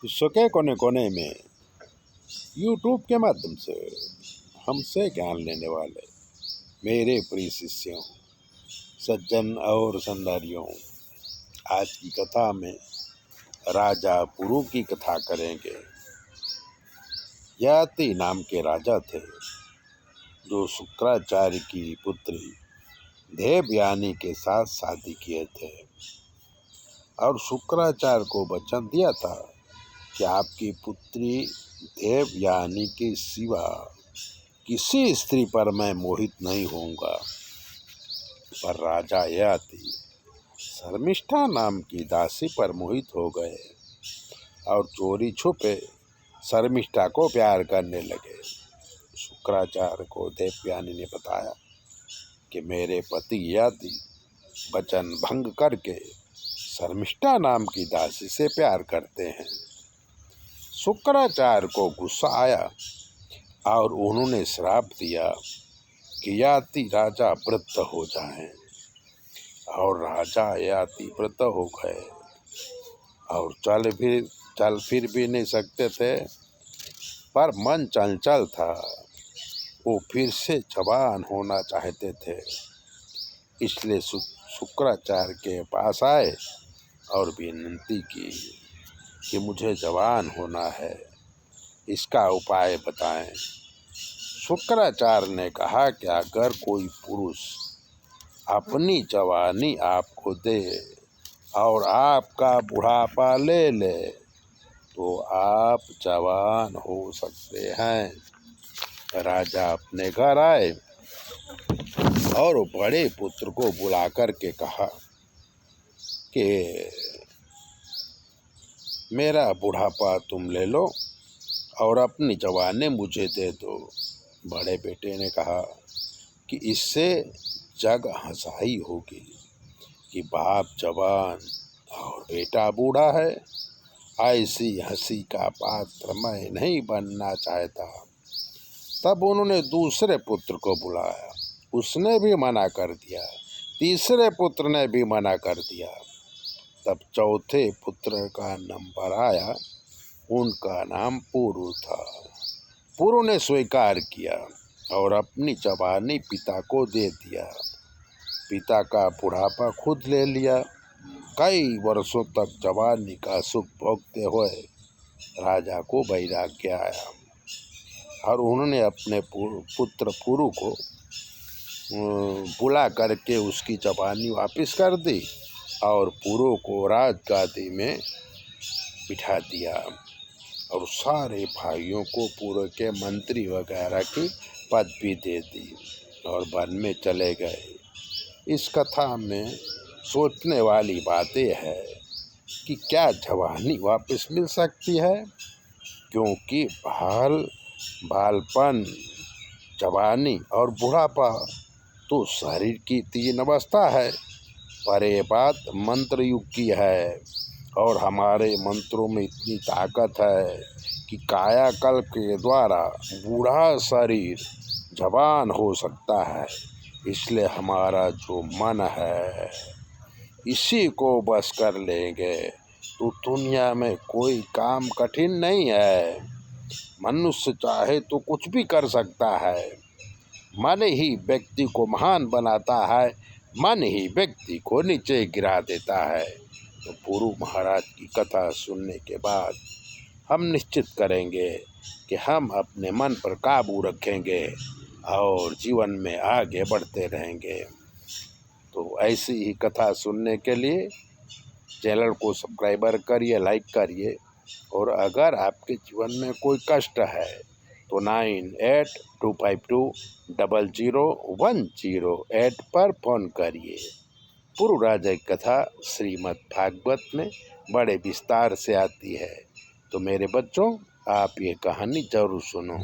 विश्व के कोने कोने में यूट्यूब के माध्यम से हमसे ज्ञान लेने वाले मेरे प्रिय शिष्यों, सज्जन और संदारियों, आज की कथा में राजा पुरु की कथा करेंगे। ययाति नाम के राजा थे जो शुक्राचार्य की पुत्री देवयानी के साथ शादी किए थे और शुक्राचार्य को वचन दिया था कि आपकी पुत्री देवयानी के सिवा किसी स्त्री पर मैं मोहित नहीं होऊंगा। पर राजा ययाति शर्मिष्ठा नाम की दासी पर मोहित हो गए और चोरी छुपे शर्मिष्ठा को प्यार करने लगे। शुक्राचार्य को देवयानी ने बताया कि मेरे पति ययाति वचन भंग करके शर्मिष्ठा नाम की दासी से प्यार करते हैं। शुक्राचार्य को गुस्सा आया और उन्होंने श्राप दिया कि ययाति राजा वृद्ध हो जाएं। और राजा ययाति वृद्ध हो गए और चल फिर भी नहीं सकते थे, पर मन चंचल था। वो फिर से जवान होना चाहते थे, इसलिए शुक्राचार्य के पास आए और विनती की कि मुझे जवान होना है, इसका उपाय बताएं। शुक्राचार्य ने कहा कि अगर कोई पुरुष अपनी जवानी आपको दे और आपका बुढ़ापा ले ले तो आप जवान हो सकते हैं। राजा अपने घर आए और बड़े पुत्र को बुला कर के कहा कि मेरा बुढ़ापा तुम ले लो और अपनी जवानी मुझे दे दो। बड़े बेटे ने कहा कि इससे जग हंसाई होगी कि बाप जवान और बेटा बूढ़ा है। ऐसी हंसी का पात्र मैं नहीं बनना चाहता। तब उन्होंने दूसरे पुत्र को बुलाया, उसने भी मना कर दिया। तीसरे पुत्र ने भी मना कर दिया। तब चौथे पुत्र का नंबर आया, उनका नाम पुरु था। पुरु ने स्वीकार किया और अपनी जवानी पिता को दे दिया। पिता का बुढ़ापा खुद ले लिया। कई वर्षों तक जवानी का सुख भोगते हुए राजा को वैराग्य आया और उन्होंने अपने पुत्र पुरु को बुला करके उसकी जवानी वापस कर दी और पुरु को राजगादी में बिठा दिया और सारे भाइयों को पुरु के मंत्री वगैरह की पदवी दे दी और वन में चले गए। इस कथा में सोचने वाली बातें है कि क्या जवानी वापस मिल सकती है, क्योंकि बालपन, जवानी और बुढ़ापा तो शरीर की 3 अवस्था है, पर ये बात मंत्र युग की है और हमारे मंत्रों में इतनी ताकत है कि कायाकल्प के द्वारा बूढ़ा शरीर जवान हो सकता है। इसलिए हमारा जो मन है इसी को बस कर लेंगे तो दुनिया में कोई काम कठिन नहीं है। मनुष्य चाहे तो कुछ भी कर सकता है। मन ही व्यक्ति को महान बनाता है, मन ही व्यक्ति को नीचे गिरा देता है। तो पुरु महाराज की कथा सुनने के बाद हम निश्चित करेंगे कि हम अपने मन पर काबू रखेंगे और जीवन में आगे बढ़ते रहेंगे। तो ऐसी ही कथा सुनने के लिए चैनल को सब्सक्राइबर करिए, लाइक करिए। और अगर आपके जीवन में कोई कष्ट है तो 9822000108 पर फ़ोन करिए। पुरु राजा की कथा श्रीमद् भागवत में बड़े विस्तार से आती है। तो मेरे बच्चों, आप ये कहानी जरूर सुनो।